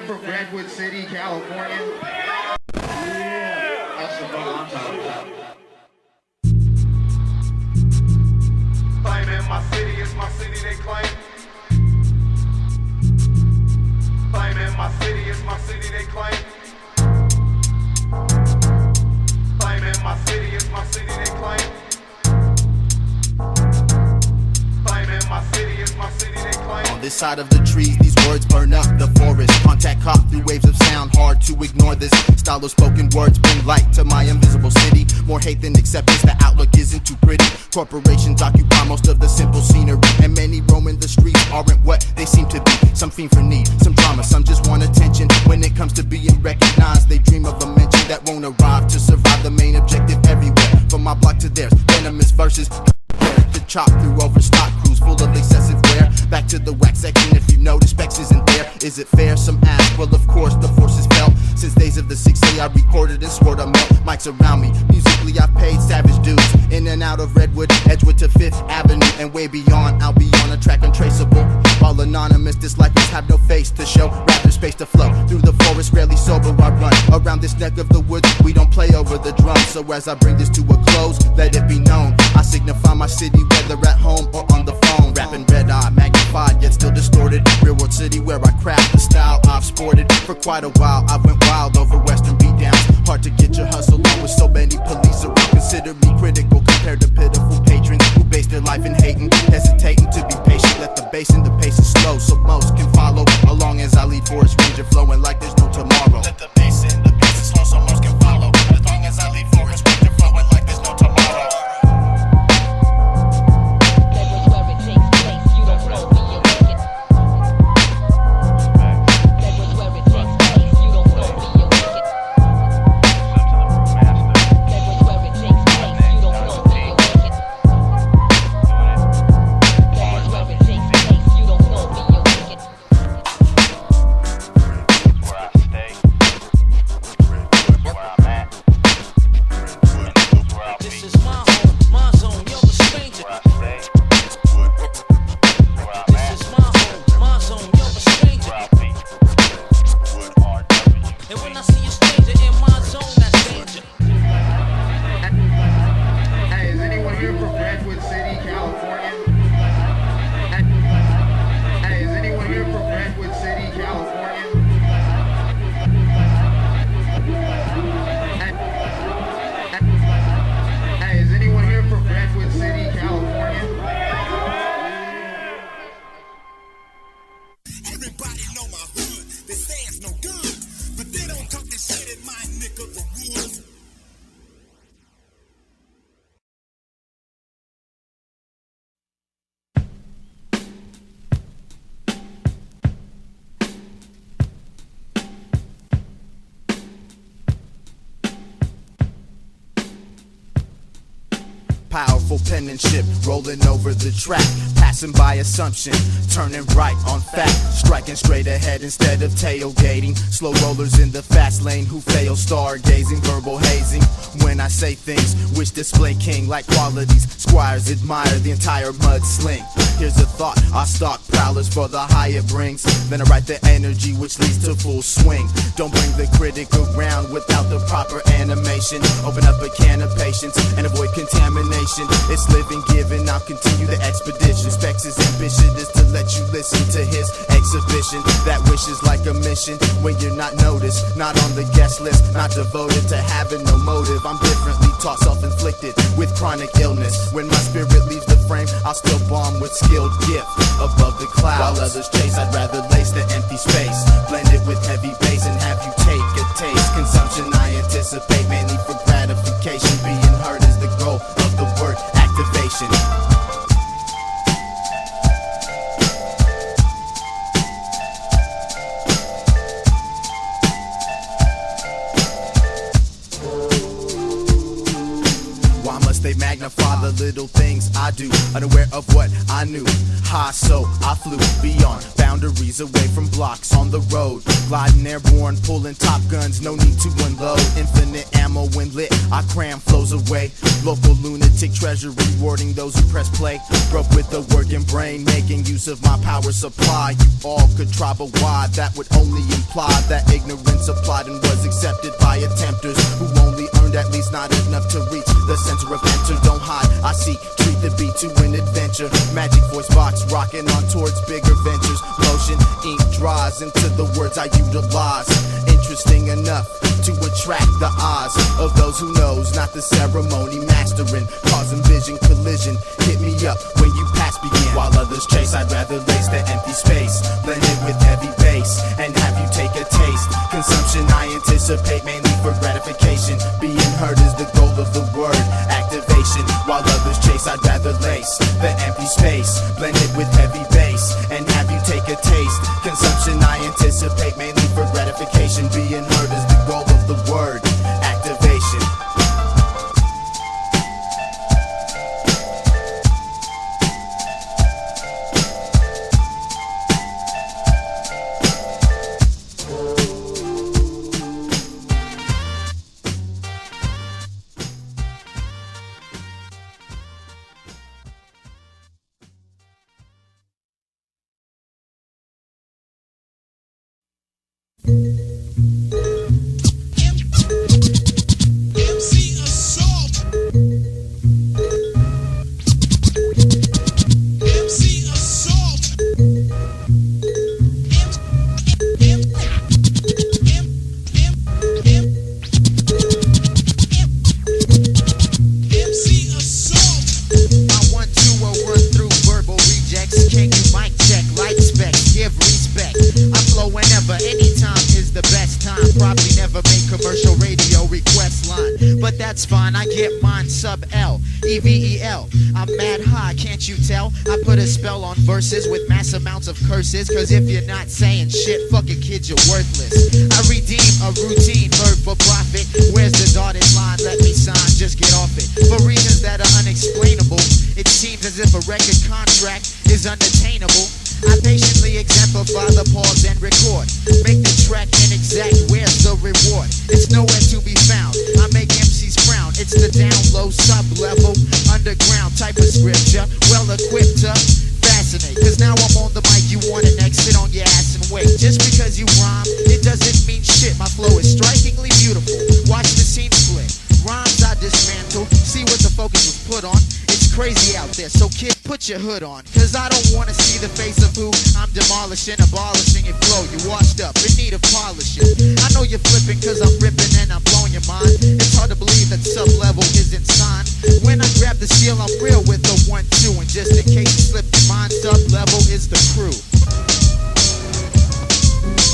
from Redwood City, California? Yeah. That's the one I'm talking about. Claiming my city is my city, they claim. Claiming my city is my city, they claim. Claiming my city is my city, they claim. Claiming my city is my city, they claim. On this side of the trees, these words burn up the forest. Contact cop through waves of sound, hard to ignore this. Style of spoken words bring light to my invisible city. More hate than acceptance, the outlook isn't too pretty. Corporations occupy most of the simple scenery, and many roaming the streets aren't what they seem to be. Some fiend for need, some drama, some just want attention. When it comes to being recognized, they dream of a mention that won't arrive to survive the main objective everywhere. From my block to theirs, venomous verses to chop through overstock crews full of excessive wear. Back to the wax section, if you notice Spex isn't there. Is it fair? Some ask. Well, of course the force is felt. Since days of the 6A, I recorded and swore to melt. Mics around me, musically I've paid savage dues. In and out of Redwood, Edgewood to 5th Avenue, and way beyond. I'll be on a track untraceable. While anonymous dislikers have no face to show, rather space to flow. Through the forest, rarely sober I run. Around this neck of the woods, we don't play over the drum. So as I bring this to a close, let it be known, I signify my city, whether at home or on the phone. Rapping red eye, magnified yet still distorted. Real world city where I craft the style I've sported. For quite a while I went wild over western beatdowns. Hard to get your hustle on with so many police around. Consider me critical compared to pitiful patrons who base their life in hating, hesitating to be patient. Let the bass in the pace is slow so most can follow along as I lead Forestranger, flowing like there's no tomorrow. Let the bass in the pace is slow so most can follow as long as I lead Forestranger, flowing like there's no tomorrow. Powerful penmanship, rolling over the track, passing by assumption, turning right on fact, striking straight ahead instead of tailgating. Slow rollers in the fast lane who fail stargazing, verbal hazing. When I say things which display king-like qualities, squires admire the entire mudsling. Here's a thought, I stalk prowlers for the high it brings, then I write the energy which leads to full swing. Don't bring the critic around without the proper animation. Open up a can of patience and avoid contamination. It's living, giving, I'll continue the expedition. Spex' ambition is to let you listen to his exhibition. That wish is like a mission when you're not noticed, not on the guest list, not devoted to having no motive. I'm differently taught, self-inflicted with chronic illness. When my spirit leaves the frame, I'll still bomb with skilled gift above the clouds. While others chase, I'd rather lace the empty space, blend it with heavy bass and have you take a taste. Consumption I anticipate mainly for gratification. Being heard is the goal of the word activation. Why must they magnify the little things I do, unaware of what I knew? high, so I flew beyond boundaries, away from blocks on the road. Gliding airborne, pulling top guns, no need to unload. Infinite ammo when lit, I cram flows away. Local lunatic treasure rewarding those who press play. Broke with a working brain, making use of my power supply. You all could try, but why? That would only imply that ignorance applied and was accepted by attempters who only earned at least not enough to reach the center of enter. Don't hide, I see, treat the beat to an adventure. Magic voice box, rocking on towards bigger ventures. Motion, ink dries into the words I utilize. Interesting enough to attract the eyes of those who knows, not the ceremony mastering, causing vision collision. Hit me up when you pass begin. While others chase, I'd rather lace the empty space, blend it with heavy bass, and have you take a taste. Consumption I anticipate mainly for gratification. Being heard is the goal of the word activation. While others chase, I'd rather lace the empty space, blend it with heavy bass, and have you take a taste. Consumption I anticipate mainly for gratification. Being heard is the goal of the word activation. Verses with mass amounts of curses, cause if you're not saying shit, fucking kid, you're worthless. I redeem a routine, heard for profit. Where's the dotted line? Let me sign, just get off it. For reasons that are unexplainable, it seems as if a record contract is unattainable. I patiently exemplify the pause and record. Make the track inexact, where's the reward? It's nowhere to be found, I make MCs frown. It's the down low, sub-level, underground type of scripture, well equipped to fascinate. Cause now I'm on the mic, you want an exit on your ass and wait. Just because you rhyme, it doesn't mean shit. My flow is strikingly beautiful, watch the scene split. Rhymes I dismantle, see what the focus was put on. It's crazy out there, so kid, put your hood on. Cause I don't wanna see the face of who I'm demolishing, abolishing your flow. You washed up, in need of polishing. I know you're flipping cause I'm ripping and I'm blowing your mind. It's hard to believe that sub-level isn't signed. When I grab the seal, I'm real with the 1-2. And just in case you slip your mind, sub-level is the crew.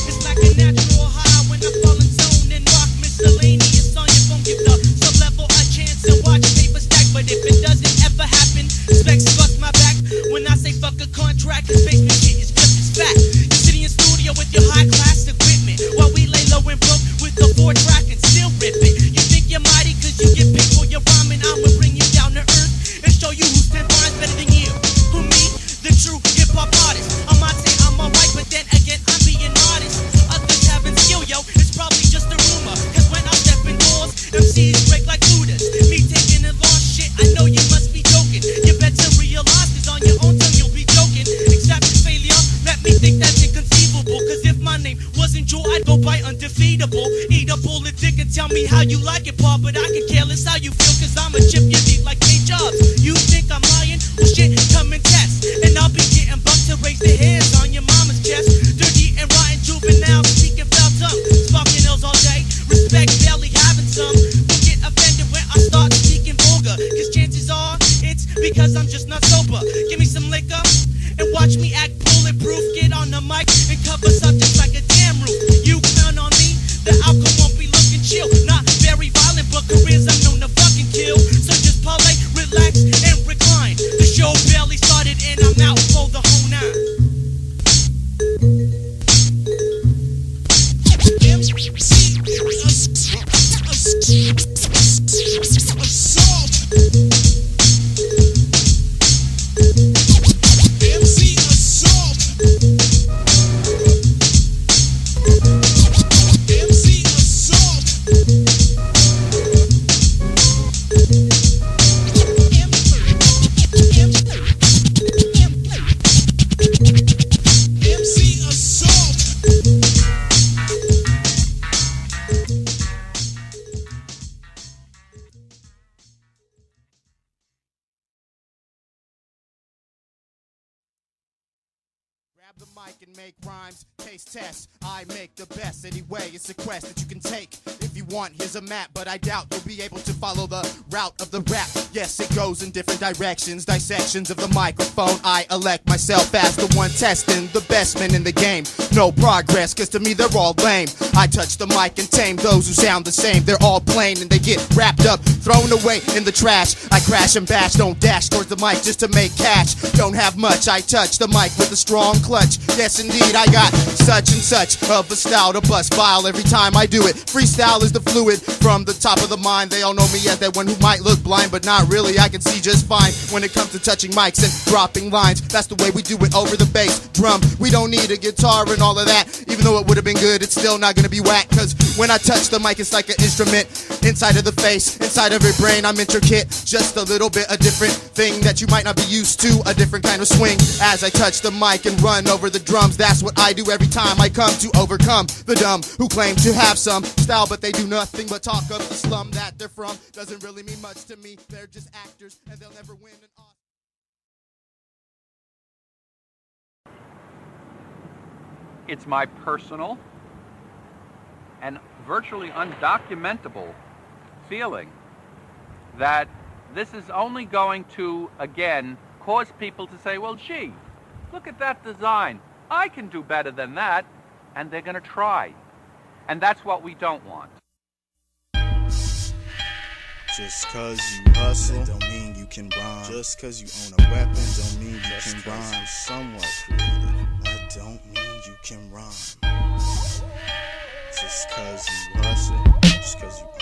It's like a natural high when I fall in zone and rock miscellaneous on your phone. Give the sub-level a chance and watch paper stack. But if it doesn't ever happen, Spex fuck my back. When I say fuck a contract, cause basement shit is just as fat. You sitting in studio with your high class equipment, while we lay low and broke with the 4-track and still rip it. You think you're mighty cause you get picked for your rhyming. I'ma bring you down to earth and show you who's 10 times better than you. Who me? The true hip-hop artist. I might say I'm alright, but then again I'm being modest. Others having skill, yo, it's probably just a rumor. Cause when I step indoors, MCs break like looters. Me taking a lost shit, I know you must be joking. You better realize cause on your own tongue you'll be joking. Accept failure, let me think that's inconceivable. Cause if my name wasn't Joe, I'd go by undefeatable. Eat up all the dick and tell me how you like it, Paul. But I can care less how you feel cause I'm a chip you deep like K Jobs. You think I'm lying? Well shit, come and test. And I'll be getting bucked to raise the hairs on your mama's chest. Dirty and rotten juvenile, speaking foul tongue. Sparking L's all day, respect barely having some. Don't get offended when I start speaking vulgar. Cause chances are, it's because I'm just not sober. Give me some liquor and watch me act bulletproof. Get on the mic and cover subjects like a damn roof. You count on me, the outcome won't be looking chill. Not very violent, but careers I'm known to fucking kill. So just parlay, relax, and recline. The show barely started and I'm out for the whole nine. Assault. grab the mic and make rhymes, taste tests. I make the best anyway. It's a quest that you can take if you want. Here's a map, but I doubt you'll be able to follow the route of the rap. Yes, it goes in different directions, dissections of the microphone. I elect myself as the one testing, the best man in the game. No progress, cause to me they're all lame. I touch the mic and tame those who sound the same. They're all plain and they get wrapped up, thrown away in the trash. I crash and bash, don't dash towards the mic just to make cash. Don't have much, I touch the mic with a strong clutch. Yes indeed, I got such and such of a style to bust vile every time I do it. Freestyle is the fluid from the top of the mind. They all know me as that one who might look blind, but not really, I can see just fine when it comes to touching mics and dropping lines. That's the way we do it over the bass drum. We don't need a guitar and all of that. Even though it would have been good, it's still not gonna be whack. Cause when I touch the mic, it's like an instrument inside of the face, inside of your brain. I'm intricate, just a little bit a different thing that you might not be used to. A different kind of swing as I touch the mic and run over the drums. That's what I do every time I come to overcome the dumb who claim to have some style, but they do nothing but talk of the slum that they're from. Doesn't really mean much to me. They're just actors and they'll never win an Oscar. It's my personal and virtually undocumentable feeling that this is only going to, again, cause people to say, well, gee, look at that design. I can do better than that. And they're going to try. And that's what we don't want. Just cause you hustle don't mean you can rhyme. Just cause you own a weapon don't mean you can rhyme. Somewhat creative, I don't mean you can rhyme. Just cause you hustle, just cause you own.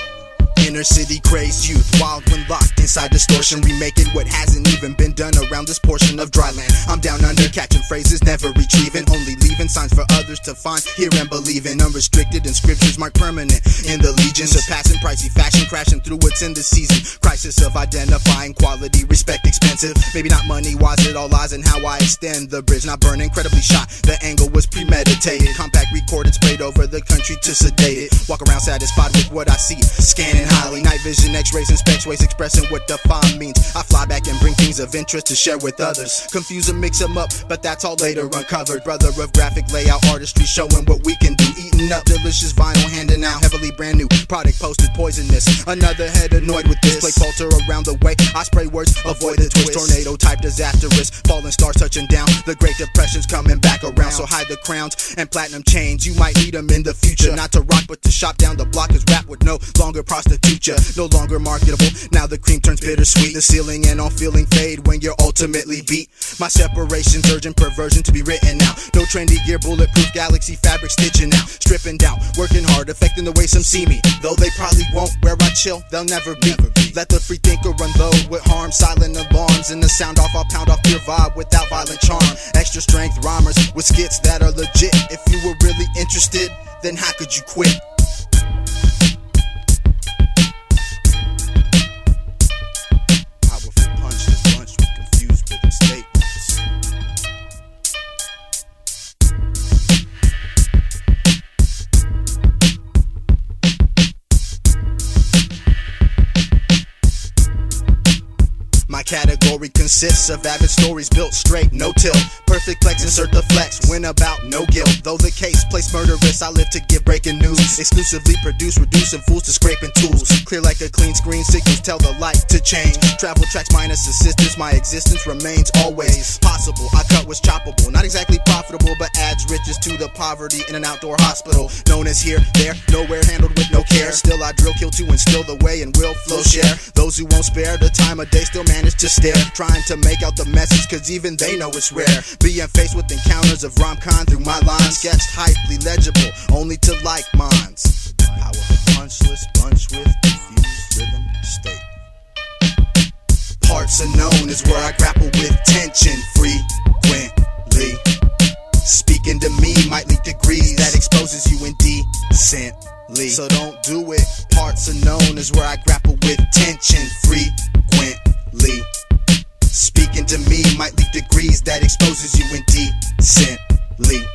Inner city crazed youth, wild when locked inside distortion, remaking what hasn't even been done around this portion of dry land. I'm down under, catching phrases, never retrieving, only leaving signs for others to find, hear and believe in. Unrestricted in scriptures marked permanent in the legion, surpassing pricey fashion, crashing through what's in the season. Crisis of identifying quality, respect expensive. Maybe not money wise, it all lies in how I extend the bridge. Not burn, incredibly shot, the angle was premeditated. Compact recorded, sprayed over the country to sedate it. Walk around satisfied with what I see, scanning highly. Night vision, x-rays and specs, ways expressing what define means. I fly back and bring things of interest to share with others. Confuse and mix them up, but that's all later uncovered. Brother of graphic layout artistry, showing what we can do. Eating up delicious vinyl, handing out heavily brand new product posted poisonous. Another head annoyed with this. Play falter around the way. I spray words, avoid the twist. Tornado type disastrous. Falling stars touching down. The Great Depression's coming back around. So hide the crowns and platinum chains. You might need them in the future. Not to rock, but to shop down the block. Cause rap would no longer prostitute ya. No longer marketable. Now the cream turns bittersweet. The ceiling and all feeling fade when you're ultimately beat. My separation's urgent perversion to be written out. No trendy gear, bulletproof galaxy fabric stitching out. Stripping down, working hard, affecting the way some see me. Though they probably won't, where I chill, they'll never be. Let the free thinker run low with harm, silent alarms. And the sound off, I'll pound off your vibe without violent charm. Extra strength rhymers with skits that are legit. If you were really interested, then how could you quit? Powerful punch, this bunch was confused with the statements. My category consists of avid stories built straight, no tilt. Perfect flex, insert the flex, win about no guilt. Though the case place murderous, I live to give breaking news. Exclusively produce, reducing fools to scraping tools. Clear like a clean screen, signals tell the light to change. Travel tracks minus assistance, my existence remains always possible. I cut what's choppable, not exactly profitable, but adds riches to the poverty in an outdoor hospital. Known as here, there, nowhere, handled with no care. Still I drill, kill to instill the way and will flow share. Those who won't spare the time of day still manage to stare, trying to make out the message, cause even they know it's rare. Being faced with encounters of rom-con through my lines, sketched hypely legible, only to like minds. Powerful punchless bunch with confused rhythm state. Parts unknown is where I grapple with tension frequently. Speaking to me might leak degrees that exposes you indecently. So don't do it. Parts unknown is where I grapple with tension frequently. Speaking to me might leak degrees that exposes you indecently.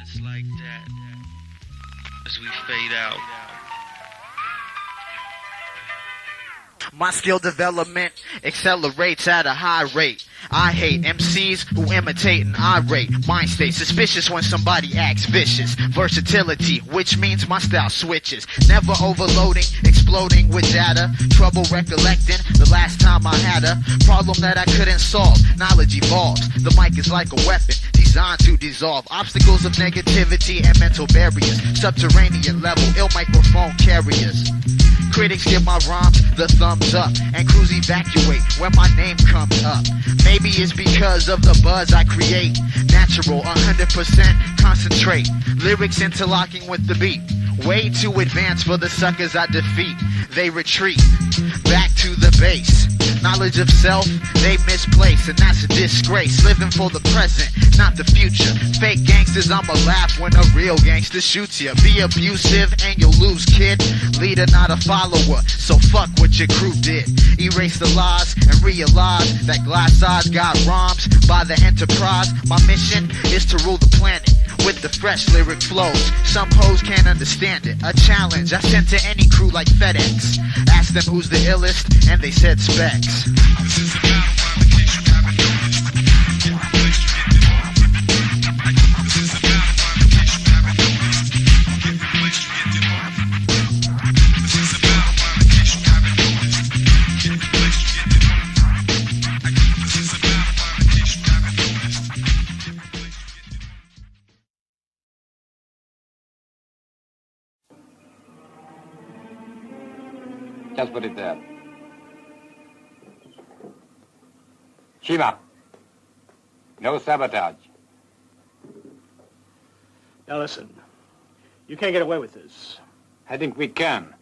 Just like that, as we fade out. My skill development accelerates at a high rate. I hate MCs who imitate an irate mind state. Suspicious when somebody acts vicious. Versatility, which means my style switches. Never overloading, exploding with data. Trouble recollecting the last time I had a problem that I couldn't solve. Knowledge evolves. The mic is like a weapon designed to dissolve obstacles of negativity and mental barriers. Subterranean level, ill microphone carriers. Critics give my rhymes the thumbs up, and crews evacuate when my name comes up. Maybe it's because of the buzz I create. Natural, 100% concentrate. Lyrics interlocking with the beat. Way too advanced for the suckers I defeat. They retreat back to the base. Knowledge of self, they misplace, and that's a disgrace. Living for the present, not the future. Fake gangsters, I'ma laugh when a real gangster shoots ya. Be abusive and you'll lose, kid. Leader, not a follower, so fuck what your crew did. Erase the lies and realize that glass eyes got rhymes by the enterprise. My mission is to rule the planet with the fresh lyric flows. Some hoes can't understand it. A challenge I sent to any crew like FedEx. Asked them who's the illest, and they said Spex. This is a battle round in case you haven't noticed. Get replaced, you get demoted. This is a battle round in case you haven't noticed. Get replaced, you get demoted. This is a battle round in case you haven't noticed. Get replaced, you get demoted. This is a battle round in case you haven't noticed. Get replaced, you get demoted. Just put it there. Shiva. No sabotage. Now listen, you can't get away with this. I think we can.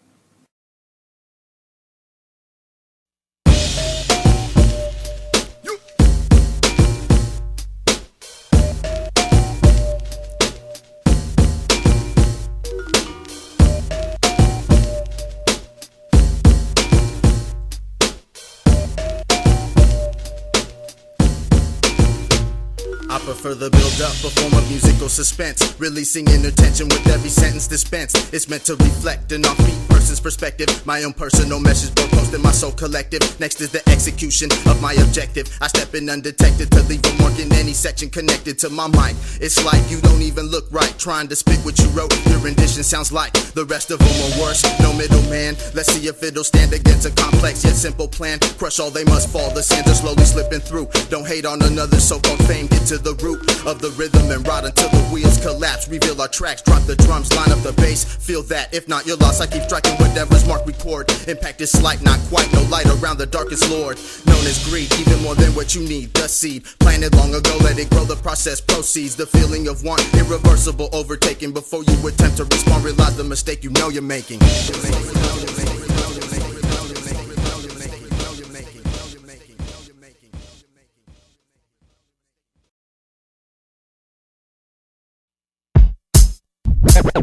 I prefer the build-up, a form of musical suspense, releasing inner tension with every sentence dispensed. It's meant to reflect an offbeat person's perspective, my own personal message board posted, my soul collective. Next is the execution of my objective. I step in undetected to leave a mark in any section connected to my mic. It's like you don't even look right, trying to spit what you wrote. Your rendition sounds like the rest of them are worse. No middleman, let's see if it'll stand against a complex yet simple plan. Crush all, they must fall, the sands are slowly slipping through. Don't hate on another so-called fame, get to the root of the rhythm and ride until the wheels collapse. Reveal our tracks, drop the drums, line up the bass. Feel that, if not, you're lost. I keep striking whatever's marked record. Impact is slight, not quite, no light around the darkest lord. Known as greed, even more than what you need. The seed, planted long ago, let it grow, the process proceeds. The feeling of want, irreversible, overtaken. Before you attempt to respond, realize the mistake you know you're making.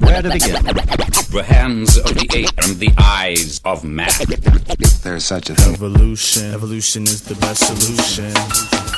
Where to begin? The hands of the ape and the eyes of man. There's such a thing. Evolution is the best solution.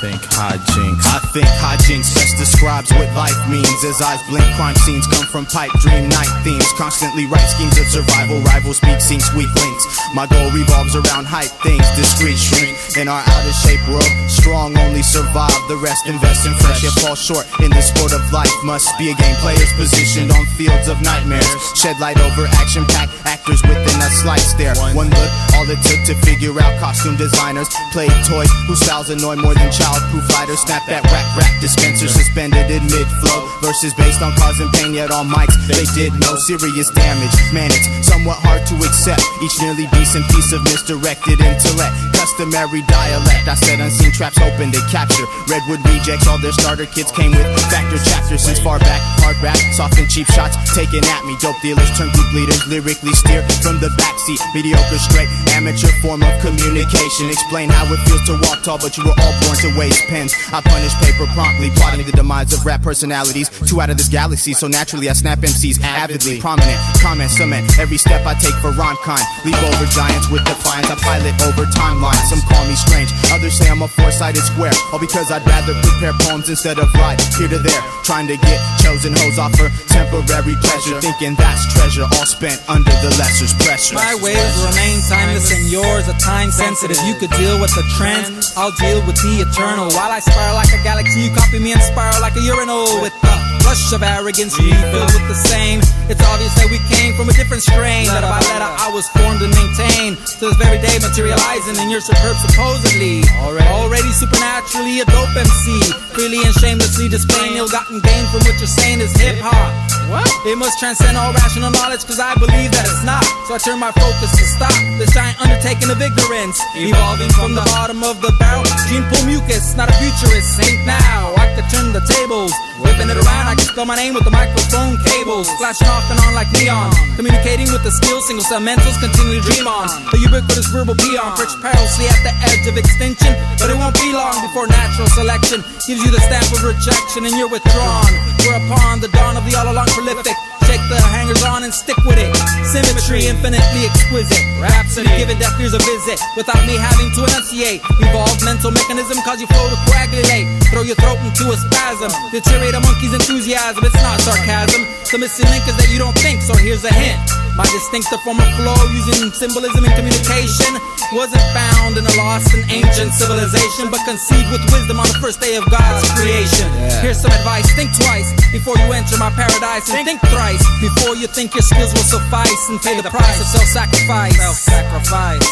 Think hijinks. I think hijinks best describes what life means. As eyes blink, crime scenes come from pipe dream night themes. Constantly write schemes of survival. Rivals speak, sinks weak links. My goal revolves around hype things. Discreet shrink in our out of shape world. Strong only survive. The rest invest in fresh. Yet fall short in the sport of life. Must be a game players positioned on fields of nightmares. Shed light over action-packed actors within a slight stare. One look, all it took to figure out costume designers. Played toys whose styles annoy more than childproof lighters. Snap that rack dispenser suspended in mid-flow. Verses based on causing pain, yet on mics they did no serious damage. Man, it's somewhat hard to accept. Each nearly decent piece of misdirected intellect. Customary dialect, I said unseen traps open to capture. Redwood rejects, all their starter kits came with factor chapters. Since far back, hard rap, soft and cheap shots taken at me. Dope dealers turn group leaders, lyrically steer from the backseat. Mediocre straight, amateur form of communication. Explain how it feels to walk tall, but you were all born to waste pens. I punish paper promptly, plotting the demise of rap personalities. Two out of this galaxy, so naturally I snap MCs avidly. Prominent, comment, cement, every step I take for rhyme kind. Leap over giants with defiance, I pilot over timeline. mind. Some call me strange, others say I'm a four-sided square, all because I'd rather prepare poems instead of ride here to there, trying to get chosen hoes off for temporary pleasure, thinking that's treasure, all spent under the lesser's pressure. My ways remain timeless and yours are time sensitive. You could deal with the trends, I'll deal with the eternal. While I spiral like a galaxy, you copy me and spiral like a urinal. With the rush of arrogance, we filled with the same. It's obvious that we came from a different strain. Letter by letter, I was formed and maintained to this very day, materializing in your superb supposedly. Already supernaturally a dope MC, freely and shamelessly displaying ill-gotten gain from what you're saying is hip-hop. What? It must transcend all rational knowledge, cause I believe that it's not. So I turn my focus to stop this giant undertaking of ignorance, evolving from the bottom of the barrel. Gene pool mucus, not a futurist, ain't now. I could turn the tables, whipping it around. I can spell my name with the microphone cables, flashing off and on like neon, communicating with the skills single cell mentals continually dream on. The ubiquitous verbal peon, perched perilously at the edge of extinction, but it won't be long before natural selection gives you the stamp of rejection and you're withdrawn. Whereupon the dawn of the all-along prolific, shake the hangers on and stick with it. Symmetry infinitely exquisite, rhapsody giving deaf ears a visit without me having to enunciate. Evolved mental mechanism cause you flow to coagulate, throw your throat into a spasm, deteriorate a monkey's enthusiasm. It's not sarcasm, the missing link is that you don't think, so here's a hint. My distinctive form of flow using symbolism in communication wasn't found in a lost and ancient civilization, but conceived with wisdom on the first day of God's creation. Here's some advice, think twice before you enter my paradise, and think thrice before you think your skills will suffice and pay the price of self-sacrifice. Self-sacrifice.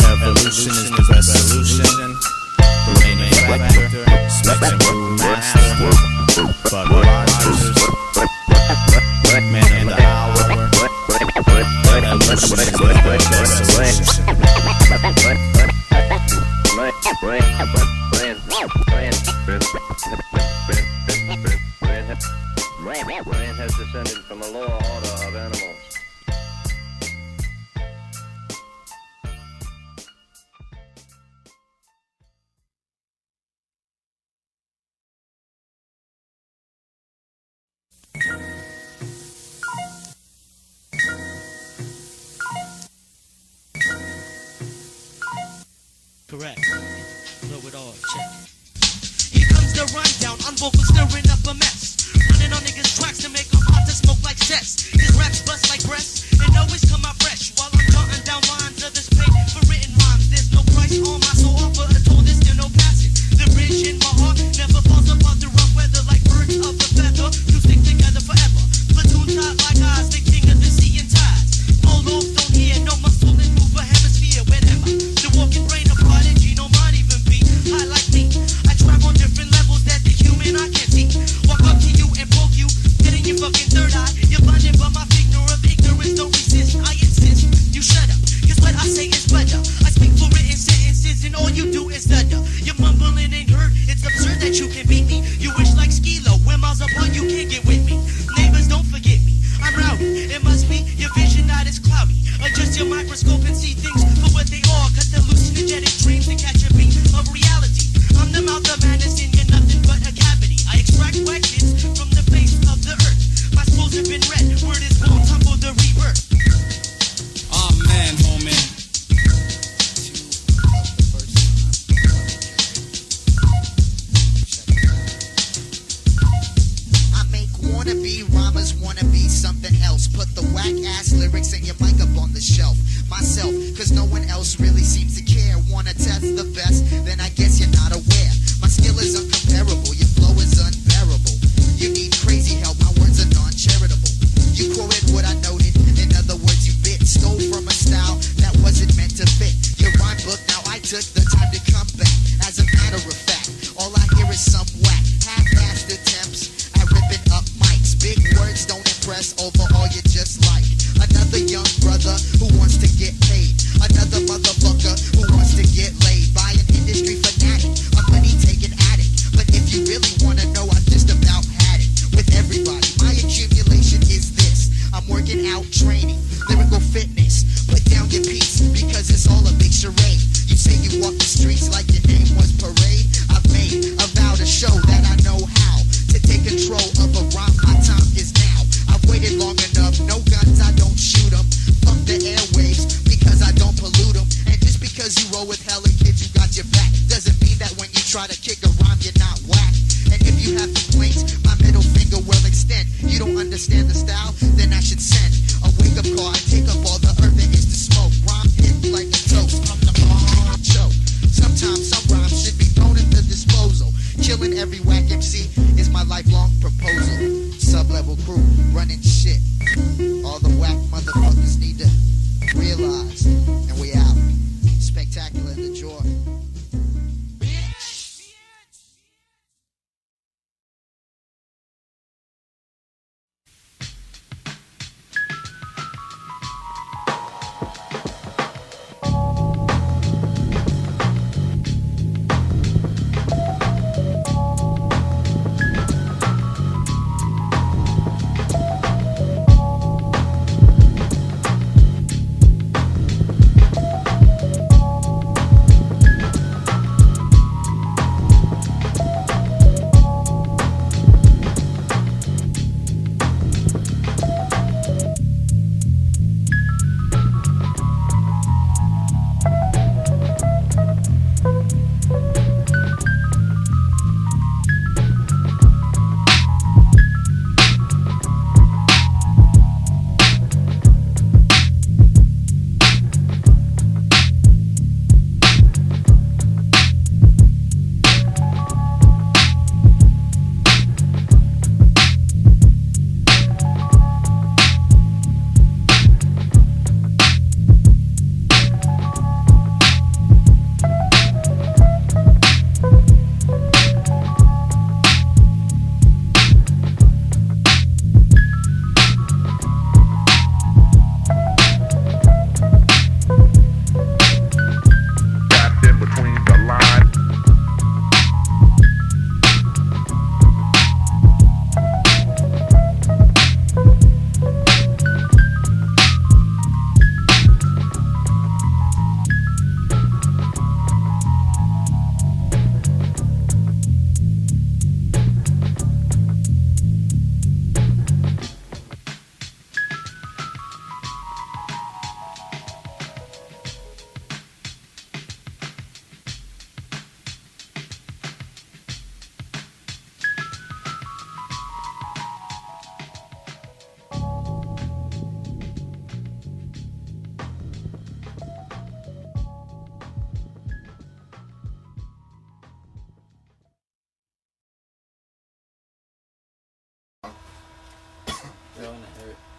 Evolution is the best solution. Manufacture, Spex and Brewmasta, Bug Rogers, Man in the Hour. Evolution is the best solution. Man has descended from a lower order of animals. Correct. Blow it all, check. Here comes the rundown, on vocals stirring up a mess. Running on niggas' tracks to make them hot to smoke like cess. His raps bust like breasts, and always come out fresh. While I'm jotting down lines of this page for written rhymes. There's no price on my soul, offer a toll, there's still no passing. The ridge in my heart never falls apart the rough weather like birds of a feather. To stick together forever. Platoon tied like eyes, the king of the sea and tides. All off, don't hear, no muscle and move a hemisphere whenever. The walking brain of prodigy, no might even be high like me. I track on different levels that the human I can't see. Walk up to you and poke you, get in your fucking third eye. You're blinded by my figure of ignorance, don't resist. I insist, you shut up, cause what I say is better. I speak for written sentences and all you do is stutter. You're mumbling ain't heard, it's absurd that you can beat me. You wish like Skilo, when miles apart you can't get with me. Neighbors don't forget me, I'm rowdy. It must be your vision that is cloudy. Adjust your microscope and see things for what they are. Cut the hallucinogenic dreams to catch a beat of reality. I'm the mouth of madness and you're nothing but a cavity. I extract questions from the face of the earth. My scrolls have been read, word is born, tumble the rebirth. Oh man, homie. I make wannabe rhymers wanna be something else. Put the whack ass lyrics and your mic up on the shelf. Myself, cause no one else really seems to care. Wanna test the best, then I guess you're not aware. My skill is uncomparable, your flow is unbearable. You need crazy help, my words are non-charitable. You quoted what I noted, in other words you bit. Stole from a style that wasn't meant to fit your rhyme book, now I took the time to come back. As a matter of fact, all I hear is some whack, half-assed attempts at ripping up mics. Big words don't impress, overall you're just like another young brother who wants to get paid. Another motherfucker who wants to get laid by an industry fanatic, a money-taking addict. But if you really wanna know, I've just about had it with every flow with hella kids, you got your back. Doesn't mean that when you try to kick a rhyme, you're not whack. And if you have complaints, my middle finger will extend. You don't understand the style, then I should send a wake-up call. I take up all the earth that is to smoke. Rhyme hit like a toast from the show. Sometimes some rhymes should be thrown into disposal. Killing every whack MC is my lifelong proposal. Sub-level crew running shit. All the whack motherfuckers need to realize. And we out. Spectacular in the jaw.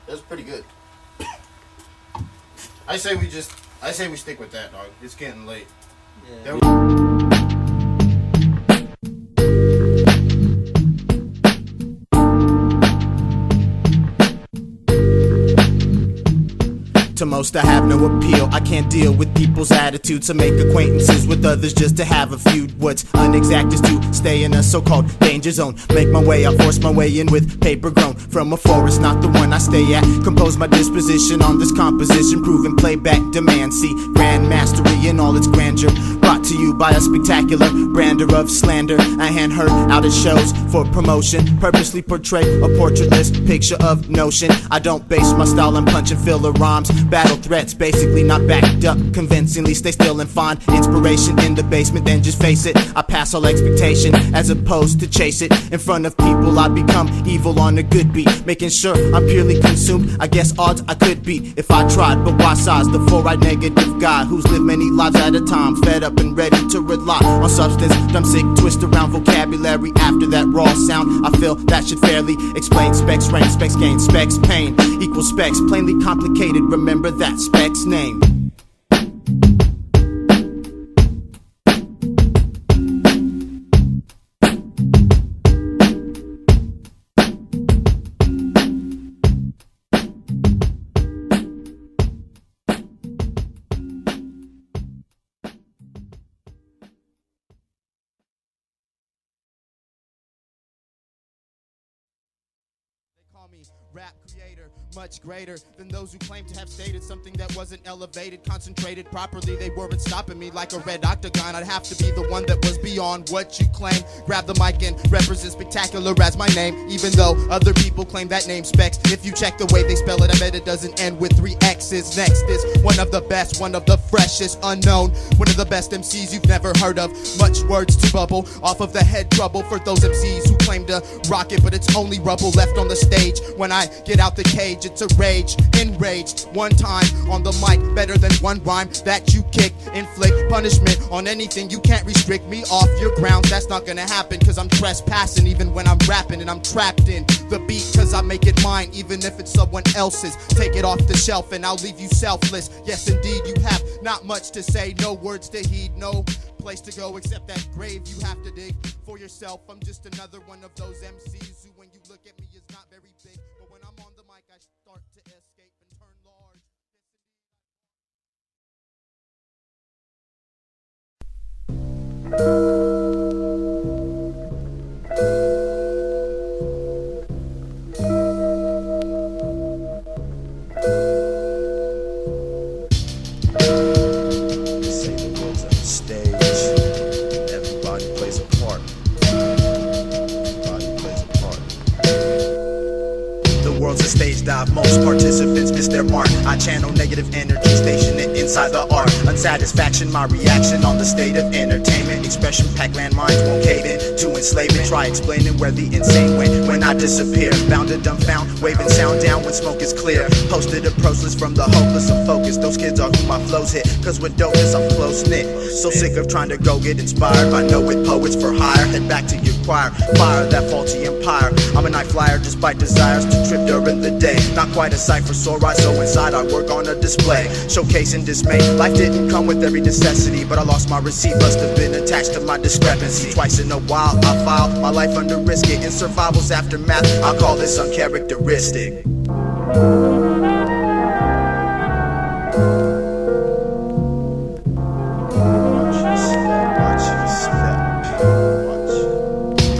That's pretty good. I say we stick with that, dog. It's getting late. Yeah. To most I have no appeal. I can't deal with people's attitudes, to make acquaintances with others just to have a feud. What's unexact is to stay in a so-called danger zone. Make my way, I force my way in with paper grown from a forest, not the one I stay at. Compose my disposition on this composition, proving playback demand. See, grand mastery in all its grandeur, brought to you by a spectacular brander of slander. I hand her out at shows for promotion, purposely portray a portraitless picture of notion. I don't base my style on punch and filler rhymes, battle threats, basically not backed up convincingly. Stay still and find inspiration in the basement, then just face it. I pass all expectation as opposed to chase it. In front of people I become evil on a good beat, making sure I'm purely consumed. I guess odds I could beat if I tried, but why size the four-eyed negative guy who's lived many lives at a time, fed up and ready to rely on substance. Dumb sick, twist around vocabulary after that raw sound. I feel that should fairly explain Spex reign, Spex gain, Spex pain equals Spex, plainly complicated. Remember that Spex name. rap creator, much greater than those who claim to have stated something that wasn't elevated, concentrated properly. They weren't stopping me like a red octagon. I'd have to be the one that was beyond what you claim. Grab the mic and represent spectacular as my name, even though other people claim that name Spex. If you check the way they spell it, I bet it doesn't end with 3 X's. Next is one of the best, one of the freshest, unknown, one of the best MCs you've never heard of. Much words to bubble off of the head trouble for those MCs who claim to rock it, but it's only rubble left on the stage. When I get out the cage, it's a rage, enraged. One time on the mic, better than one rhyme that you kick. Inflict punishment on anything, you can't restrict me off your grounds. That's not gonna happen, cause I'm trespassing even when I'm rapping, and I'm trapped in the beat cause I make it mine, even if it's someone else's. Take it off the shelf and I'll leave you selfless. Yes indeed, you have not much to say, no words to heed, no place to go except that grave you have to dig for yourself. I'm just another one of those MCs who, when you look at me, is not very big, but when I'm on the mic I start to escape and turn large. They say the world's a stage. Everybody plays a part. Everybody plays a part. The world's a stage dive. Most participants miss their mark. I channel negative energy, station it inside the art. Unsatisfaction, my reaction on the state of entertainment. Expression packed landmines won't cave in to enslavement. Try explaining where the insane went when I disappear. Bound and dumbfound, waving sound down when smoke is clear. Posted approachless from the hopeless of focus. Those kids are who my flows hit, cause with dopeness I'm close knit. So sick of trying to go get inspired by know-it poets for hire. Head back to your choir, fire that faulty empire. I'm a night flyer despite desires to trip during the day. Not quite a sight for sore eyes, so inside I work on a display. Showcasing dismay, life didn't come with every necessity, but I lost my receipt, must have been attached to my discrepancy. Twice in a while I file my life under risk it. In survival's aftermath, I'll call this uncharacteristic.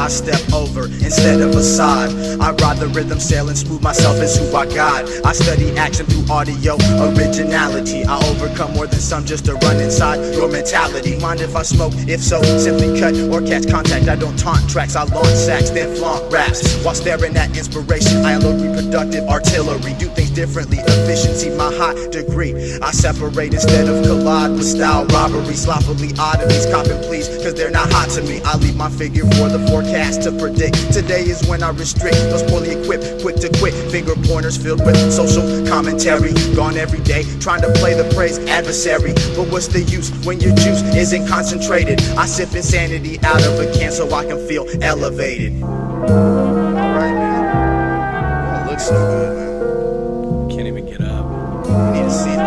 I step over instead of aside. I ride the rhythm, sail and smooth myself as who I got. I study action through audio originality. I overcome more than some just to run inside your mentality. Mind if I smoke? If so, simply cut or catch contact. I don't taunt tracks, I launch sacks, then flaunt raps. While staring at inspiration, I unload reproductive artillery. Do things differently, efficiency my high degree. I separate instead of collide with style robbery. Sloppily oddities, copping please, cause they're not hot to me. I leave my figure for the forecast to predict. Today is when I restrict those poorly equipped, quick to quit. Finger pointers filled with social commentary. Gone every day, trying to play the praise adversary. But what's the use when your juice isn't concentrated? I sip insanity out of a can so I can feel elevated. Alright, man. That looks so good, man. Can't even get up. You need to see this. I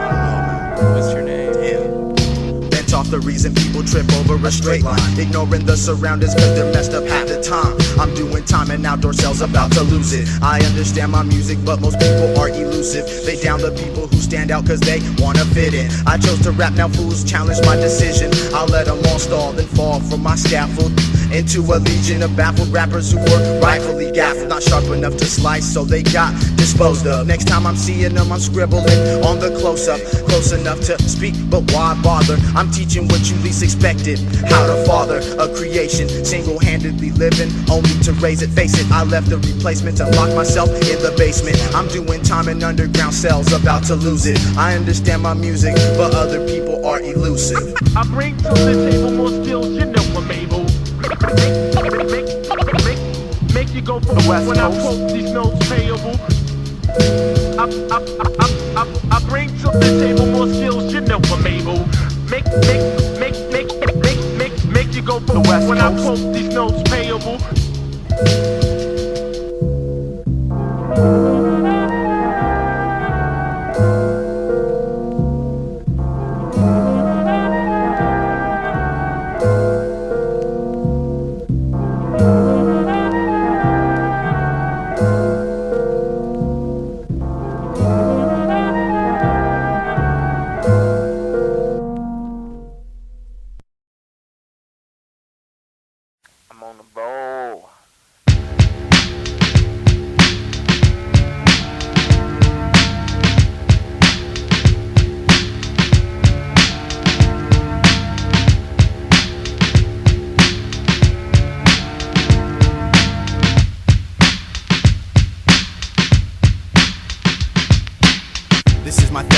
don't know, man. What's your name? Damn. Bent off the reason people trip over a straight line. Ignoring the surroundings cause they're messed up half the time. I'm doing time and outdoor cells about to lose it. I understand my music but most people are elusive. They down the people who stand out cause they wanna fit in. I chose to rap, now fools challenge my decision. I'll let them all stall then fall from my scaffold into a legion of baffled rappers who were rightfully gaffled. Not sharp enough to slice so they got disposed of. Next time I'm seeing them I'm scribbling on the close-up. Close enough to speak but why bother? I'm teaching what you least expected. How to father a creation, single-handedly living only to raise it. Face it, I left the replacement and locked myself in the basement. I'm doing time in underground cells, about to lose it. I understand my music but other people are elusive. I bring to the table more skills you never able. Make you go for the West when Coast. I quote these notes payable. I bring to the table more skills you never able. Make you go for the West when Coast. I quote these notes payable. I'm on the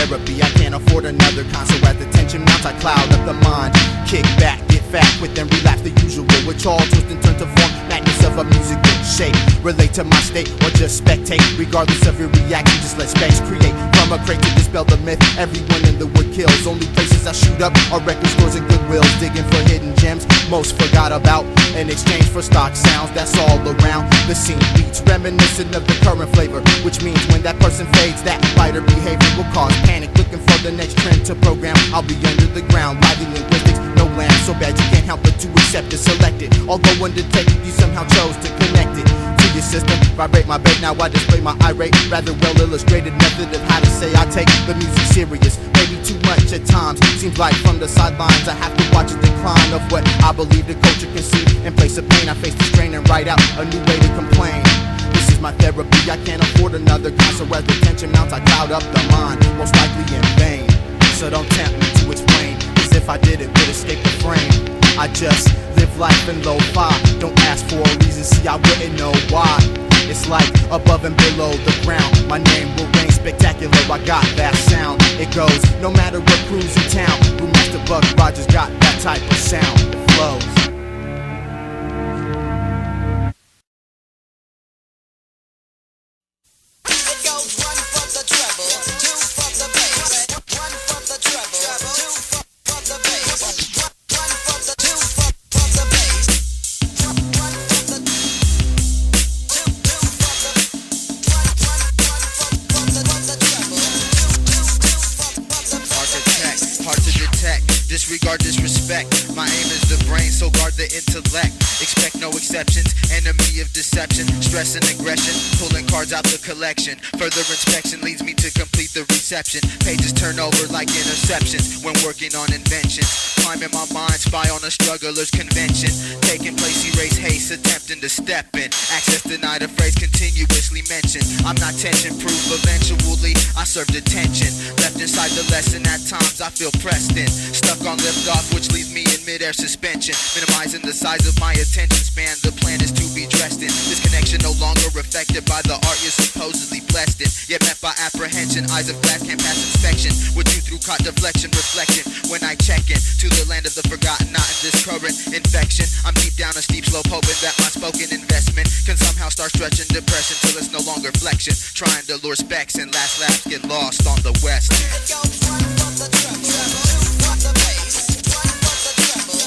therapy. I can't afford another console. As the tension mounts, I cloud up the mind. Kick back, get fat, quit then relapse the usual. Which all twist and turn to form, madness of a musical shape. Relate to my state or just spectate. Regardless of your reaction, just let Spex create. From a crate to dispel the myth, everyone in the wood kills. Only places I shoot up are record stores and Goodwills. Digging for hidden gems, most forgot about. In exchange for stock sounds, that's all around. The scene beats reminiscent of the current flavor, which means when that person fades, that lighter behavior will cause panic. Looking for the next trend to program, I'll be under the ground. Lively linguistics, no land, so bad you can't help but to accept it, select it. Although undetected, you somehow chose to connect it to your system. Vibrate my bait, now I display my irate. Rather well illustrated method of how to say I take the music serious. Maybe too much at times. Seems like from the sidelines I have to watch a decline of what I believe the culture can see. In place of pain, I face the strain and write out a new way to complain. This is my therapy, I can't afford another console. As the tension mounts, I cloud up the mind, most likely in vain. So don't tempt me to explain, as if I did it would escape the frame. I just live life in lo-fi. Don't ask for a reason, see I wouldn't know why. It's like above and below the ground. My name will reign spectacular, I got that sound. It goes, no matter what crew's in town. Brewmasta Buck Rogers got that type of sound. It flows. Disregard disrespect. My aim is the brain, so guard the intellect. Expect no exceptions, enemy of deception. Stress and aggression, pulling cards out the collection. Further inspection leads me to complete the reception. Pages turn over like interceptions when working on inventions. Climb in my mind, spy on a struggler's convention. Taking place, erase haste, attempting to step in. Access denied, a phrase continuously mentioned. I'm not tension proof, eventually I serve detention. Left inside the lesson, at times I feel pressed in. Stuck on lift off, which leaves me in midair suspension. Minimizing the size of my attention span, the plan is to be dressed in. This connection no longer affected by the art you're supposedly blessed in. Yet met by apprehension, eyes of glass can't pass inspection. With you through caught deflection, reflection. When I check in to the land of the forgotten, not in this current infection. I'm deep down a steep slope, hoping that my spoken investment can somehow start stretching depression till it's no longer flexion. Trying to lure Spex and last laps get lost on the west. It goes one from the treble, two from the bass, one from the treble,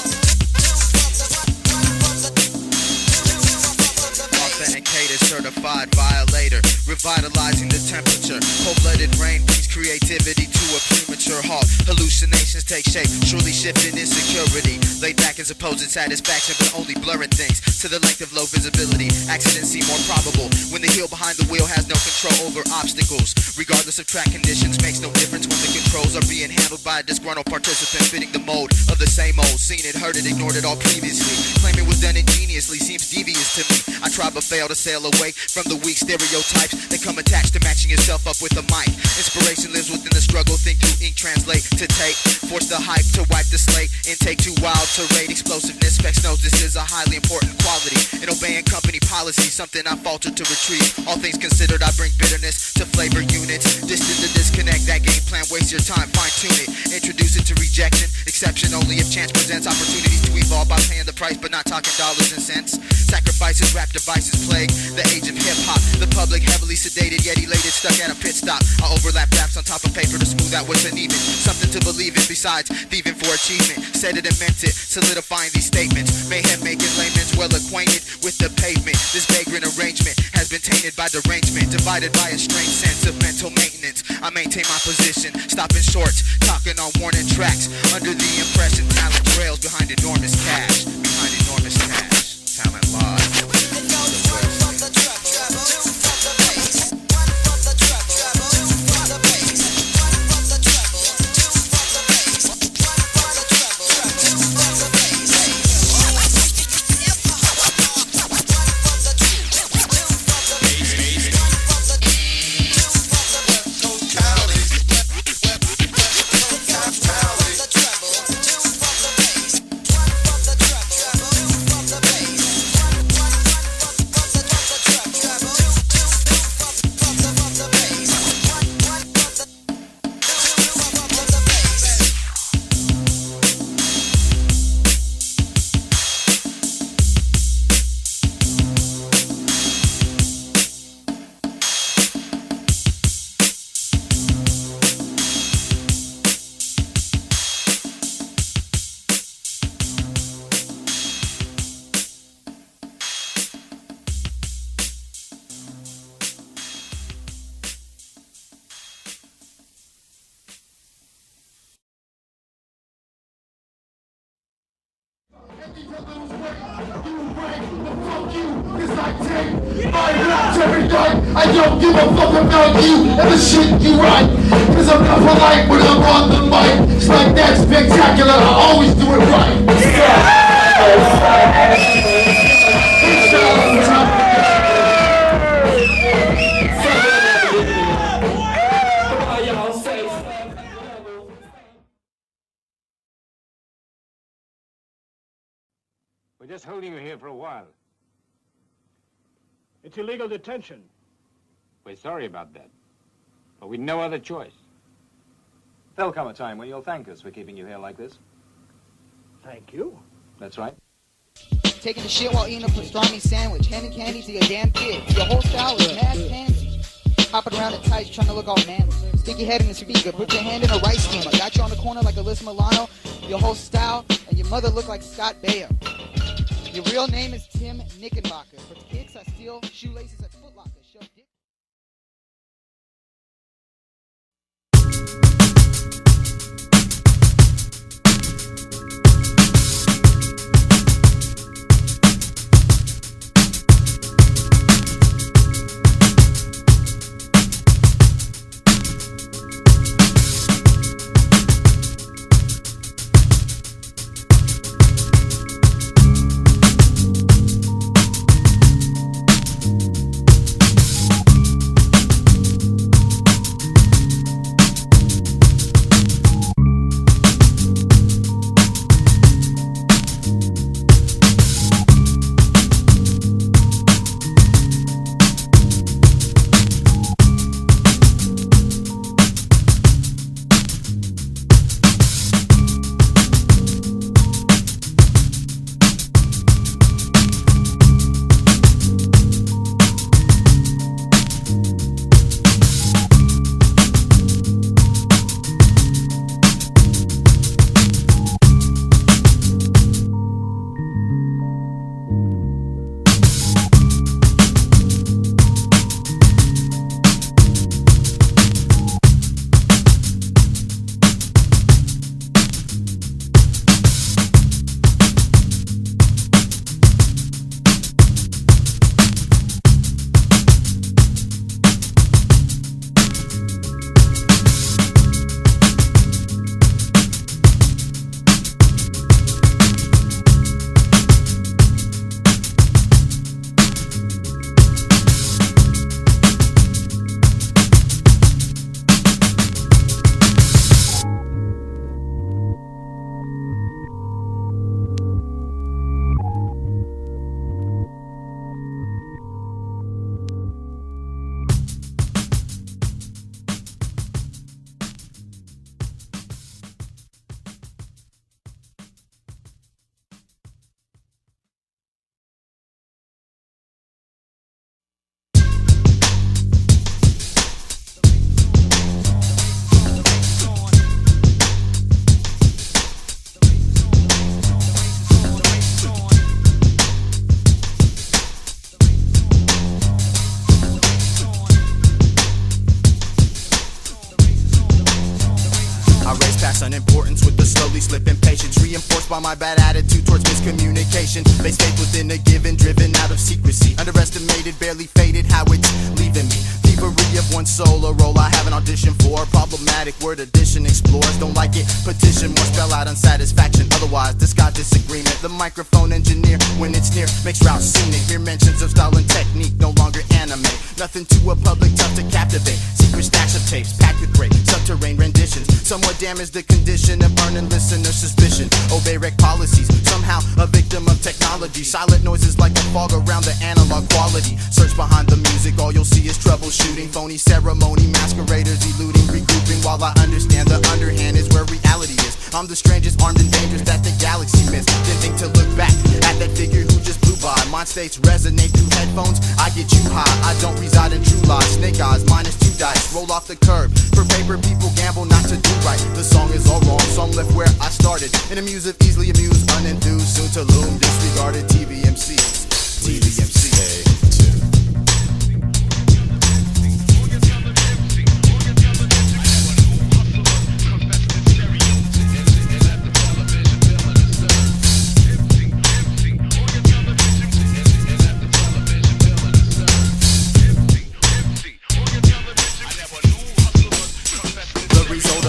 authenticated, certified violator, revitalizing the temperature. Cold-blooded rain brings creativity to a premature halt. Hallucinations take shape, surely shifting insecurity. Laid back in supposed satisfaction, but only blurring things to the length of low visibility. Accidents seem more probable when the heel behind the wheel has no control over obstacles. Regardless of track conditions, makes no difference when the controls are being handled by a disgruntled participant fitting the mold of the same old. Seen it, heard it, ignored it all previously. Claim it was done ingeniously seems devious to me. I try but fail to sail away from the weak stereotypes that come attached to matching yourself up with a mic. Inspiration lives within the struggle, think through ink, translate to tape. Force the hype to wipe the slate, intake too wild to rate. Explosiveness, Spex knows this is a highly important quality. In obeying company policy, something I falter to retrieve. All things considered, I bring bitterness to flavor units. Distant to disconnect, that game plan, waste your time, fine tune it. Introduce it to rejection, exception only if chance presents opportunities to evolve by paying the price, but not talking dollars and cents. Sacrifices, rap devices plague the age of hip-hop. The public heavily sedated, yet elated, stuck at a pit stop. I overlap raps on top of paper to smooth out what's uneven. Something to believe in besides thieving for achievement. Said it and meant it, solidifying these statements. Mayhem making layman's well acquainted with the pavement. This vagrant arrangement has been tainted by derangement, divided by a strange sense of mental maintenance. I maintain my position, stopping shorts, talking on warning tracks. Under the impression talent trails behind enormous cash. Behind enormous cash, talent lies. fuck you, cause I take my raps every night. I don't give a fuck about you and the shit you write. Cause I'm not polite when I'm on the mic. It's like that spectacular, I always do it right. We're just holding you here for a while. It's illegal detention. We're sorry about that, but we'd no other choice. There'll come a time when you'll thank us for keeping you here like this. Thank you. That's right. Taking the shit while eating a pastrami sandwich. Handing candy to your damn kid. Your whole style is mad pansy. Hopping around in tights trying to look all manly. Stick your head in the speaker. Put your hand in a rice steamer. Got you on the corner like Alyssa Milano. Your whole style and your mother look like Scott Baio. Your real name is Tim Knickenbocker. For kicks, I steal shoelaces at Foot Locker. Shove dick. Unimportance with the slowly slipping patience, reinforced by my bad attitude towards miscommunication. Base faith within a given, driven out of secrecy. Underestimated, barely faded, how it's leaving me. Thievery of one soul, a role I haven't auditioned for. Problematic word addition explores, don't like it. Petition more, spell out unsatisfaction. Otherwise, discard disagreement. The microphone engineer, when it's near, makes routes scenic. Mere mentions of style and technique, no longer animate. Nothing to a public tough to captivate. Secret stacks of tapes, packed with great subterranean renditions. Somewhat damage the condition of burning listener suspicion. Obey rec policies, somehow a victim of technology. Silent noises like a fog around the analog quality. Search behind the music, all you'll see is troubleshooting. Phony ceremony, masqueraders eluding, regrouping. While I understand the underhand is where reality is. I'm the strangest, armed and dangerous that the galaxy missed. Didn't think to look back at that figure who just blew by. Mind states resonate through headphones, I get you high. I don't reside in true lies, snake eyes, -2 dice. Roll off the curb, for paper people gamble not to do right. The song is all wrong, so I'm left where I started. In a muse of easily amused, unenthused, soon to loom, disregarded TVMCs. TVMCs.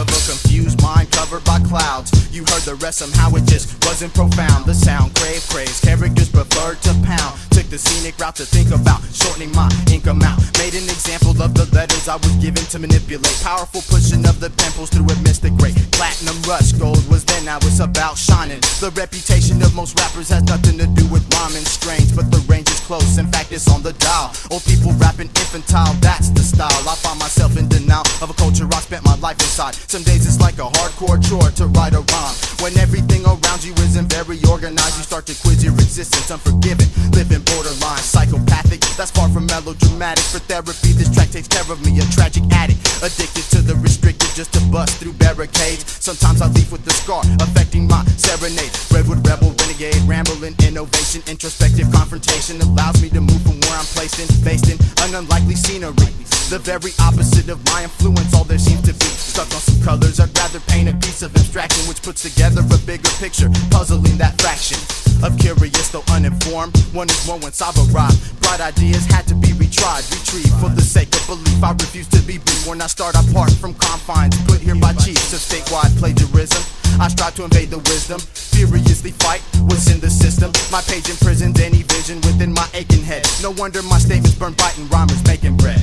of a confused mind covered by clouds. You heard the rest, somehow it just wasn't profound. The sound crave craze, characters preferred to pound. Took the scenic route to think about shortening my ink amount. Made an example of the letters I was given to manipulate. Powerful pushing of the pimples through a mystic great. Platinum rush, gold was then, now it's about shining. The reputation of most rappers has nothing to do with rhyming strange, but the range is close, in fact it's on the dial. Old people rapping infantile, that's the style. I find myself in denial of a culture I spent my life inside. Some days it's like a hardcore chore to write a rhyme. When everything around you isn't very organized, you start to quiz your existence, unforgiving, living borderline psychopathic. That's far from melodramatic. For therapy, this track takes care of me, a tragic addict, addicted to the restricted just to bust through barricades. Sometimes I leave with the scar, affecting my serenade. Redwood rebel, renegade, rambling, innovation, introspective confrontation allows me to move from where I'm placed in, based in an unlikely scenery. The very opposite of my influence, all there seems to be stuck on some colors. I'd rather paint a piece of abstraction which puts together a bigger picture, puzzling that fraction of curious though uninformed. One is one once I've arrived. Bright ideas had to be retried, retrieved for the sake of belief. I refuse to be brief. When I start apart from confines put here by chiefs of statewide plagiarism, I strive to invade the wisdom, furiously fight what's in the system. My page imprisons any vision within my aching head. No wonder my statements burn biting rhymers making bread.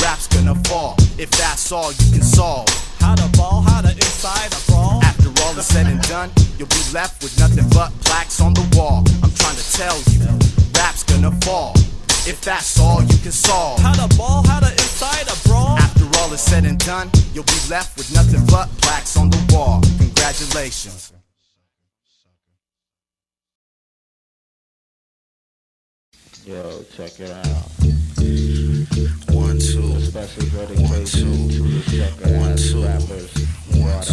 Rap's gonna fall if that's all you can solve. How to ball, how to inside a brawl. After all is said and done, you'll be left with nothing but plaques on the wall. I'm trying to tell you, rap's gonna fall if that's all you can solve. How to ball, how to inside a brawl. After all is said and done, you'll be left with nothing but plaques on the wall. Congratulations. Yo, check it out. 1, 2. Special dedication to the sucker-ass rappers. 1, 2.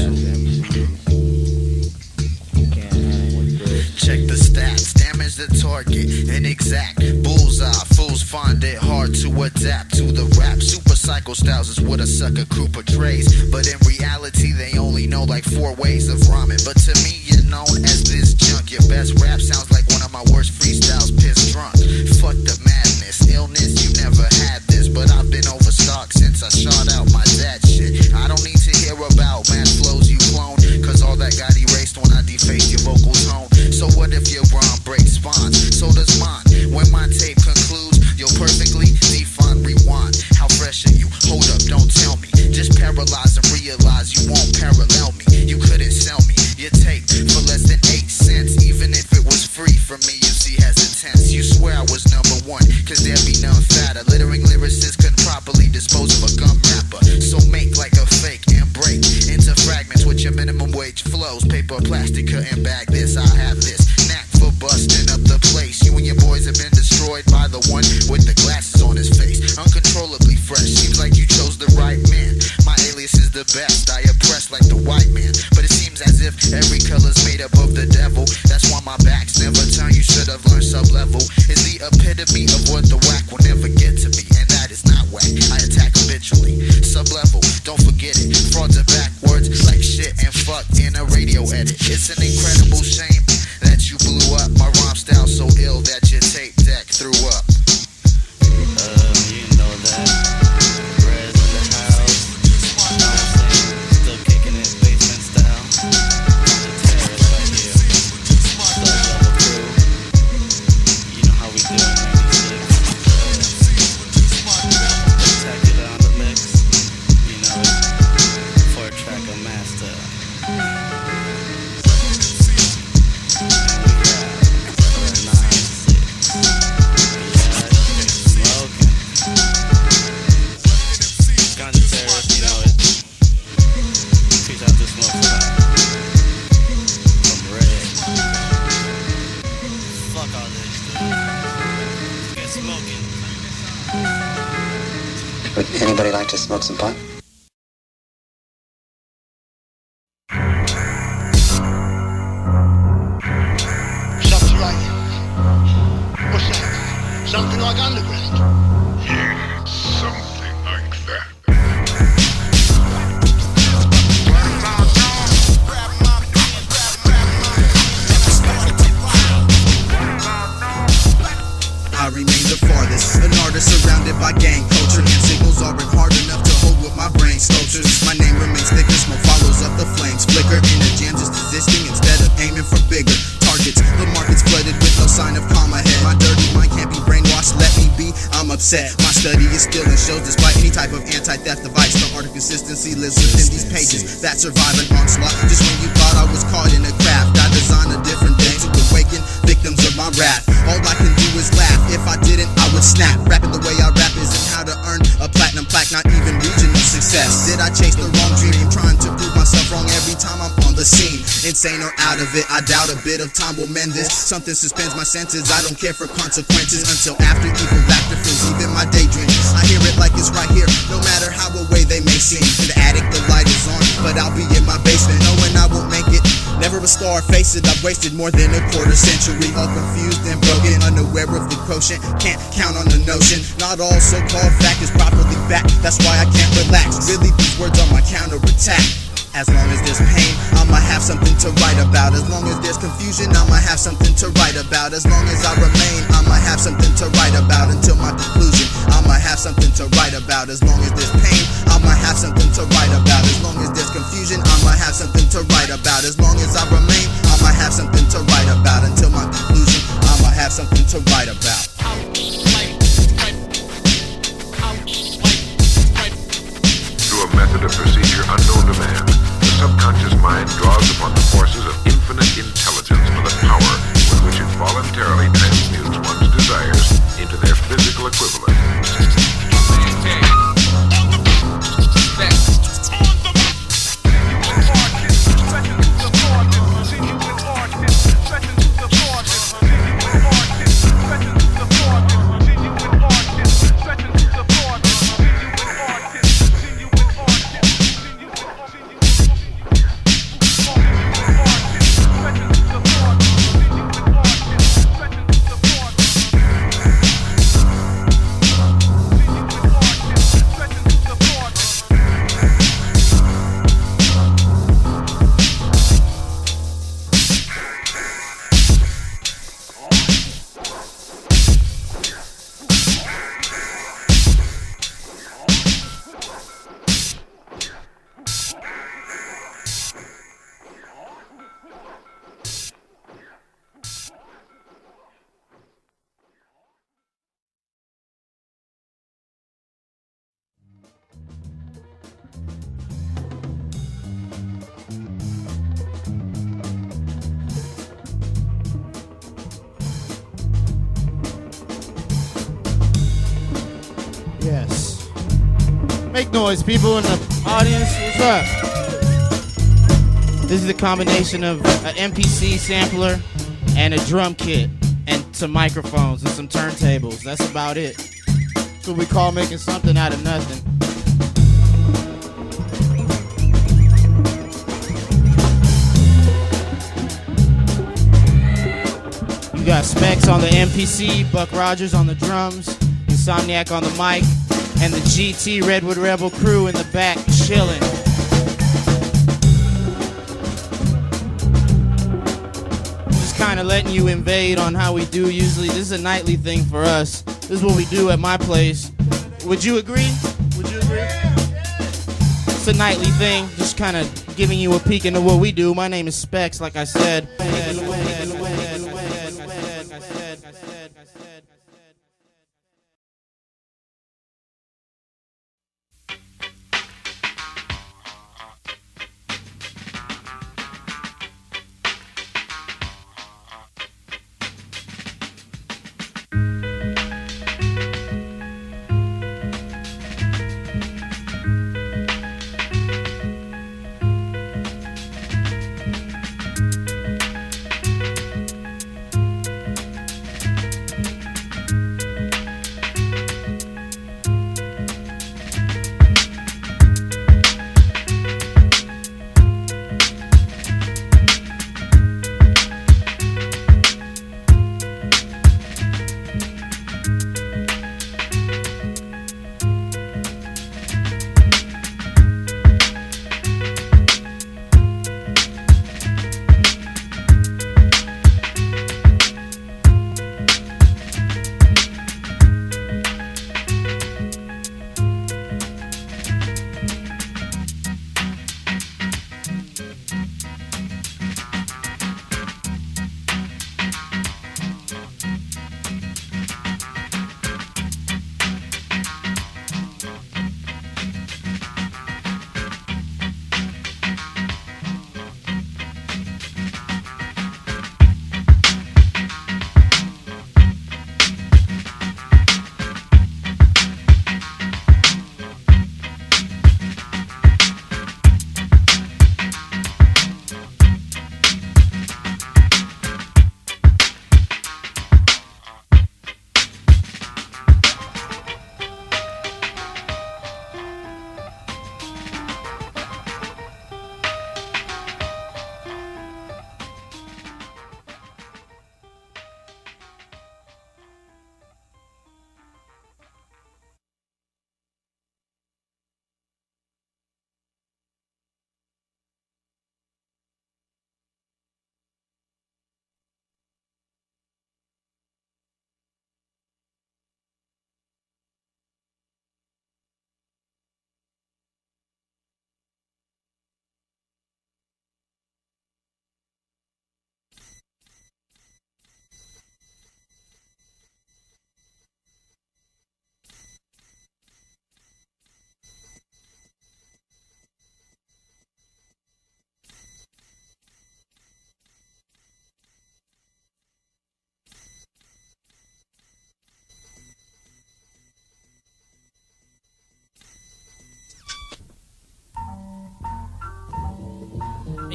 Can't hang with this. Check the stats, damage the target, inexact, bullseye, fools find it hard to adapt to the rap. Super psycho styles is what a sucker crew portrays, but in reality they only know like 4 ways of rhyming. But to me you're known as this junk. Your best rap sounds like one of my worst freestyles, piss drunk. Fuck the madness, illness, you never had this, but I've been overstocked since I shot out my dad shit. I don't need to hear about mad flows you clone, cause all that got erased when I defaced your vocal tone. So what if your rhyme breaks spawns? So does mine. When my tape concludes, you'll perfectly define rewind. How fresh are you? Hold up, don't tell me. Just paralyze and realize you won't parallel me. You couldn't sell me your tape for less than 8 cents, even if it was free from me. You see hesitance. You swear I was number 1, cause there'd be none fatter. Littering lyricists couldn't properly dispose of a gum rapper. So make like a fake and break into fragments with your minimum wage flows. Paper, plastic, couldn't bag this. I have this knack for busting up the place. You and your boys have been destroyed by the one with the glasses on his face. Uncontrollably fresh, seems like you chose the right man. My alias is the best, I oppress like the white man. But it seems as if every color's made up of the devil. That's why my back's never turned. You should have learned sub-level. Is the epitome of what the whack will never get to me, and that is not whack. I attack habitually. Sub-level, don't forget it. Frauds are backwards like shit and fuck in a radio edit. It's an incredible shame that you blew up. My rhyme style so ill that your tape deck threw up. You know that. Rez in the house. Still kicking it basement style. The terrorist right here. Double crew. You know how we do in 96. Spectacular on the mix. You know it. 4-tracker master. Would anybody like to smoke some pot? Something like... What's that? Something like underground? Yeah, something like that. I remain the farthest, an artist surrounded by gang culture. Hand signals aren't hard enough to hold with my brain sculptures. My name remains sugar in a jam, just existing instead of aiming for bigger targets. The market's flooded with no sign of calm ahead. My dirty mind can't be brainwashed, let me be, I'm upset. My study is still in shows despite any type of anti-theft device. The art of consistency lives within these pages that survive an onslaught. Just when you thought I was caught in a craft, I design a different day to awaken victims of my wrath. All I can do is laugh, if I didn't I would snap. Rapping the way I rap isn't how to earn a platinum plaque, not even regional success. Did I chase the wrong dream, trying to prove myself wrong every time I'm on the scene? Insane or out of it, I doubt a bit of time will mend this. Something suspends my senses, I don't care for consequences until after evil laughter fills even my daydream. I hear it like it's right here, no matter how away they may seem. In the attic the light is on, but I'll be in my basement knowing I won't make it. Never a star, face it, I've wasted more than a quarter century. All confused and broken, unaware of the quotient. Can't count on the notion, not all so-called fact is properly backed. That's why I can't relax, really these words are my counterattack. As long as there's pain, I'ma have something to write about. As long as there's confusion, I'ma have something to write about. As long as I remain, I'ma have something to write about. Until my conclusion, I'ma have something to write about. As long as there's pain, I'ma have something to write about. As long as there's confusion, I'ma have something to write about. As long as I remain, I'ma have something to write about. Until my conclusion, I'ma have something to write about. Through a method of procedure unknown to man, the subconscious mind draws upon the forces of infinite intelligence for the power with which it voluntarily transmutes one's desires into their physical equivalent. Yes. Make noise, people in the audience. What's up? This is a combination of an MPC sampler and a drum kit and some microphones and some turntables. That's about it. That's what we call making something out of nothing. You got Spex on the MPC, Buck Rogers on the drums, Insomniac on the mic, and the GT Redwood Rebel crew in the back chilling. Just kind of letting you invade on how we do usually. This is a nightly thing for us. This is what we do at my place. Would you agree? Would you agree? It's a nightly thing, just kind of giving you a peek into what we do. My name is Spex, like I said.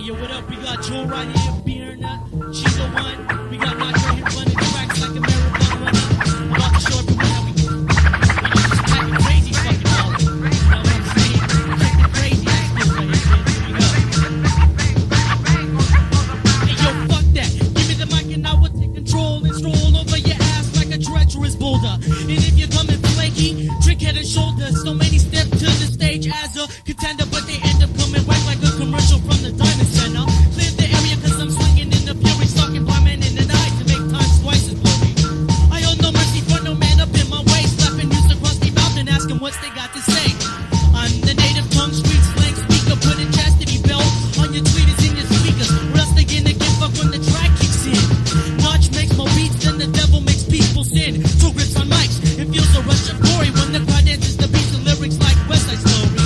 yo, what up? We got Joe right here, beer nut. She's the one. We got Nacho here running tracks like a marathon runner. I'm about to show everyone how we do. Just packing crazy fucking ballin'. You know what I'm saying? Check the crazy ass skills right here, hey, yo, fuck that. Give me the mic and I will take control and stroll over your ass like a treacherous boulder. And if you're coming flaky, trick head and shoulders. So many step to the stage as a contender, but they end up coming whack like a commercial from the Diamond Center. Clear the area cause I'm swinging in the fury, stalking blind men in the night to make time twice as blurry. I owe no mercy for no man up in my way, slapping youths across the mouth and asking what they got to say. I'm the native tongue, street slang speaker, putting chastity belt on your tweeters in your speakers, or else they gonna get fucked when the track kicks in. Notch makes more beats than the devil makes people sin. Two grips on mics, it feels a rush of glory when the crowd dances the beats and lyrics like West Side Story.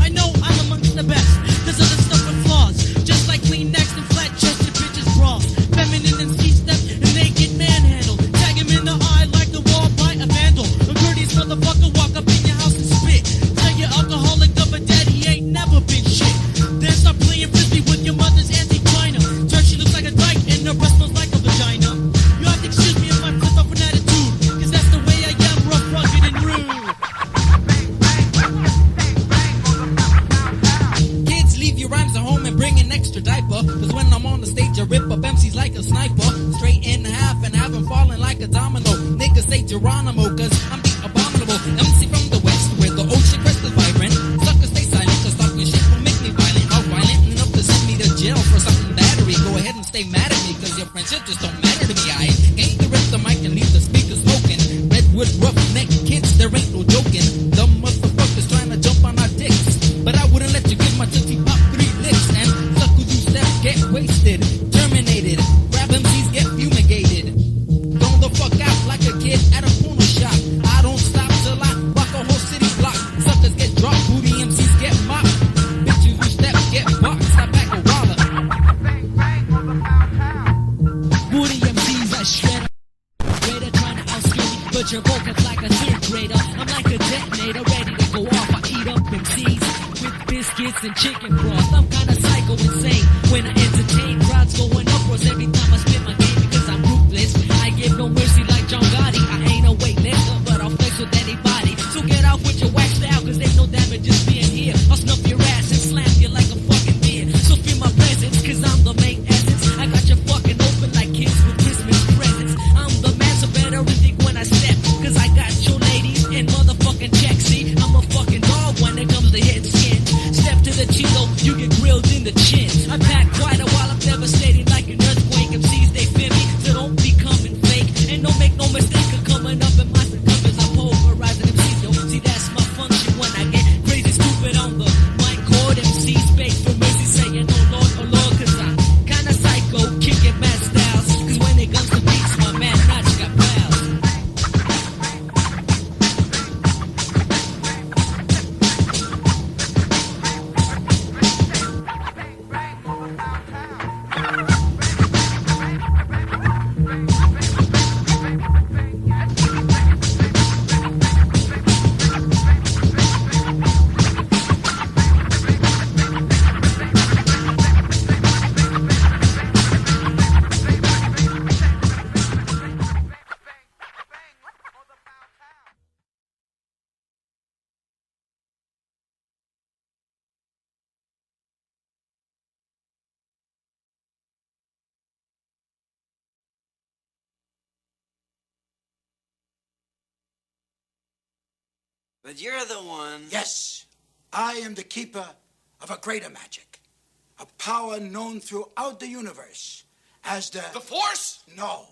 I know I'm amongst the best, cause of the stuff with flaws, just like clean necks and flat chested bitches bras. Feminine and C-step and they get manhandled. Tag him in the eye like the wall by a vandal. A courteous motherfucker walk up in your house and spit. Tell your alcoholic of a daddy ain't never been shit. Then start playing frisbee with your mother's Auntie China. Turn she looks like a dyke and the breast smells like a vagina. You have to excuse me if I flip up an attitude, cause that's the way I am, rough, rugged, and rude. Kids, leave your rhymes at home and bring an extra diaper, cause when I'm on the stage I rip up MCs like a sniper. Straight in half and have them falling like a domino. Niggas say Geronimo cause I'm the abominable MC from the west where the ocean crest is vibrant. Suckers stay silent cause talking shit will make me violent. How violent enough to send me to jail for something battery. Go ahead and stay mad at me cause your friendship just don't matter to me. I ain't to rip the mic and leave the speakers smoking. Redwood roughneck kids, there ain't no joking. Dumb motherfuckers trying to jump on our dicks, but I wouldn't let you give my tootsie pop 3 licks. And suckers you step get wasted, terminated. Grab MCs get fumigated. Throw the fuck out like a kid at a porno shop. I don't stop till I rock a whole city block. Suckers get dropped, booty MCs get mopped. Bitches who step get boxed. I back a waller. Booty MCs I shred up. Raider trying to outskill me, but your vocals like a 3rd grader. I'm like a detonator, ready to go off. I eat up MCs with biscuits and chicken broth. I'm kinda psycho insane when I entertain. Crowds going upwards every time I spit my game because I'm ruthless. I give no mercy like John Gotti. I ain't a weightlifter, but I'll flex with anybody. So get off with your wax style, cause ain't no damage just being here. I'll snuff your ass and slam you like a fucking deer. So feel my presence, cause I'm the main essence. I got you fucking open like kids with Christmas presents. I'm the man, so better think when I step, cause I got your ladies in motherfucking check. See, I'm a fucking dog when it comes to head skin. Step to the Chilo, you get grilled in the chin. I pack quite a while, I'm devastating like an earthquake. MCs, they fear me, so don't be coming fake. And don't make no mistake of coming up in my circumference. I'm pulverizing MCs, yo. See, that's my function when I get crazy stupid on the mic cord. MCs beg for mercy, saying, oh Lord, cause I'm kinda psycho, kicking mad styles. Cause when it comes to beats, my man Notch got pals. But you're the one. Yes, I am the keeper of a greater magic. A power known throughout the universe as the... The Force? No.